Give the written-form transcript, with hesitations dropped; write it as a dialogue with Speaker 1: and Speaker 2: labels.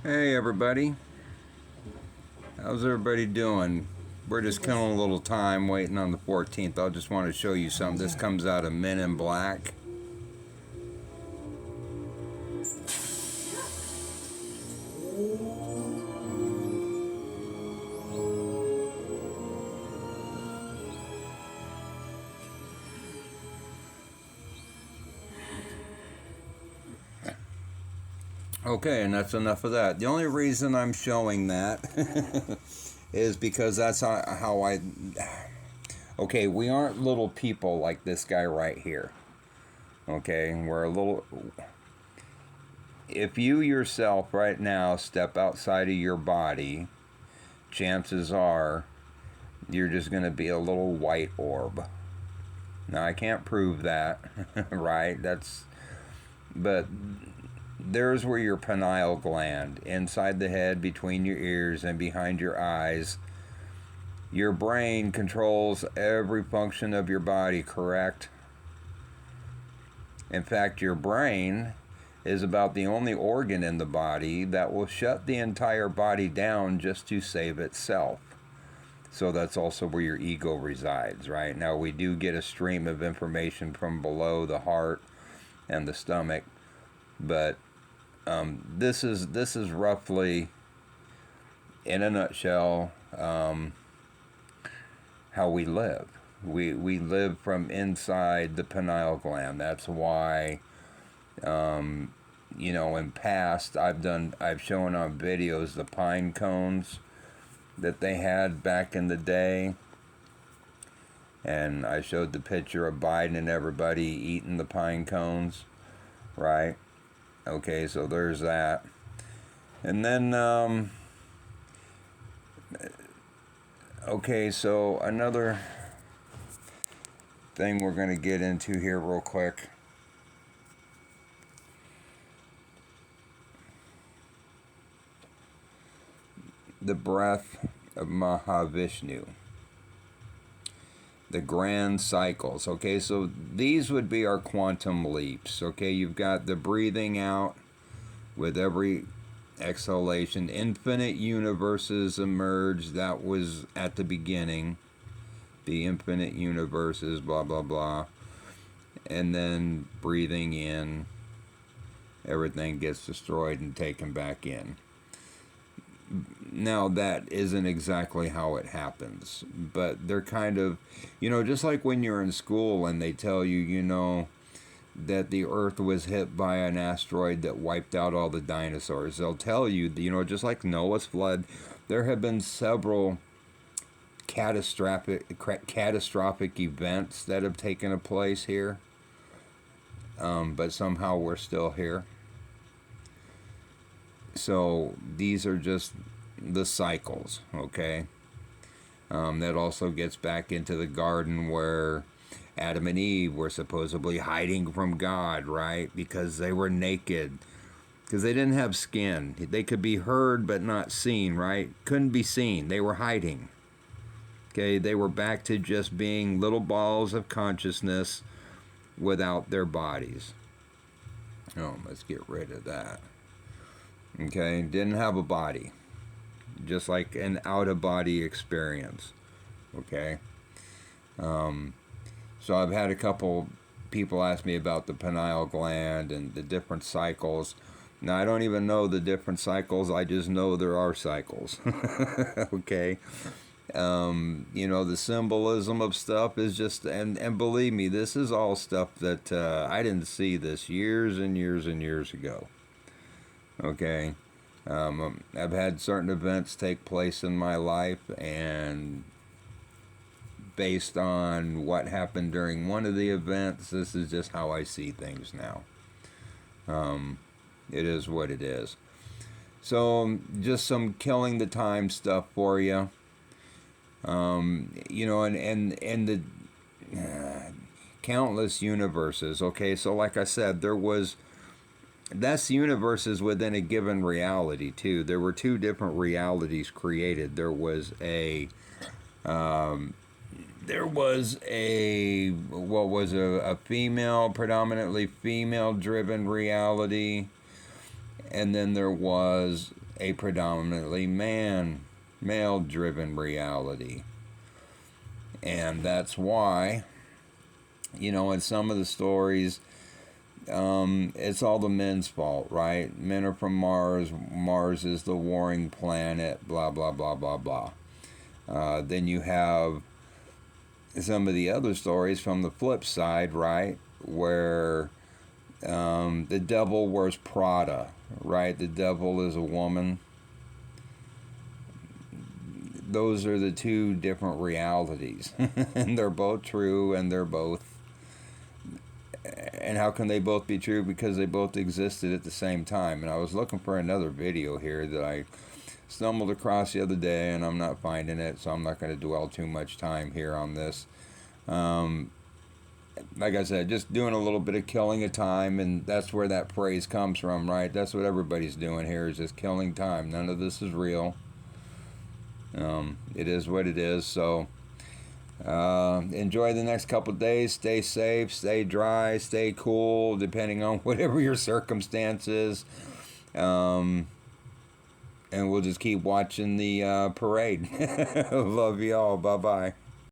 Speaker 1: Hey everybody, how's everybody doing? We're just killing a little time waiting on the 14th. I just want to show you something. This comes out of Men in Black. Okay, and that's enough of that. The only reason I'm showing that is because that's how I. Okay, we aren't little people like this guy right here. Okay, we're a little. If you yourself right now step outside of your body, chances are you're just going to be a little white orb. Now I can't prove that, right? But there's where your pineal gland, inside the head, between your ears and behind your eyes. Your brain controls every function of your body, correct? In fact, your brain is about the only organ in the body that will shut the entire body down just to save itself. So that's also where your ego resides, right? Now we do get a stream of information from below the heart and the stomach, but this is roughly, in a nutshell, how we live. We live from inside the pineal gland. That's why, in past I've shown on videos the pine cones that they had back in the day, and I showed the picture of Biden and everybody eating the pine cones, right? Okay, so there's that. And then okay, so another thing we're going to get into here real quick. The breath of Mahavishnu. The grand cycles. Okay, so these would be our quantum leaps. Okay, you've got the breathing out with every exhalation. Infinite universes emerge. That was at the beginning. The infinite universes, blah, blah, blah. And then breathing in, everything gets destroyed and taken back in. Now, that isn't exactly how it happens, but they're kind of, just like when you're in school and they tell you, that the Earth was hit by an asteroid that wiped out all the dinosaurs. They'll tell you, just like Noah's flood, there have been several catastrophic events that have taken place here, but somehow we're still here. So these are just the cycles, okay? That also gets back into the garden where Adam and Eve were supposedly hiding from God, right? Because they were naked. Because they didn't have skin. They could be heard but not seen, right? Couldn't be seen. They were hiding. Okay, they were back to just being little balls of consciousness without their bodies. Oh, let's get rid of that. Okay, didn't have a body. Just like an out-of-body experience. Okay? So I've had a couple people ask me about the pineal gland and the different cycles. Now, I don't even know the different cycles. I just know there are cycles. Okay? The symbolism of stuff is just, and believe me, this is all stuff that I didn't see this years and years and years ago. Okay? I've had certain events take place in my life, and based on what happened during one of the events, this is just how I see things now. It is what it is. So, just some killing the time stuff for you. And the countless universes. Okay, so like I said, that's universes within a given reality too. There were two different realities created. There was a predominantly female driven reality, and then there was a predominantly male-driven reality. And that's why, in some of the stories, it's all the men's fault, right? Men are from Mars. Mars is the warring planet, blah, blah, blah, blah, blah. Then you have some of the other stories from the flip side, right? Where the devil wears Prada, right? The devil is a woman. Those are the two different realities. And they're both true, and they're both. And how can they both be true? Because they both existed at the same time. And I was looking for another video here that I stumbled across the other day, and I'm not finding it, so I'm not going to dwell too much time here on this. Like I said, just doing a little bit of killing of time, and that's where that phrase comes from, right? That's what everybody's doing here, is just killing time. None of this is real. It is what it is. So enjoy the next couple of days. Stay safe, stay dry, stay cool, depending on whatever your circumstances. And we'll just keep watching the parade. Love you all. Bye-bye.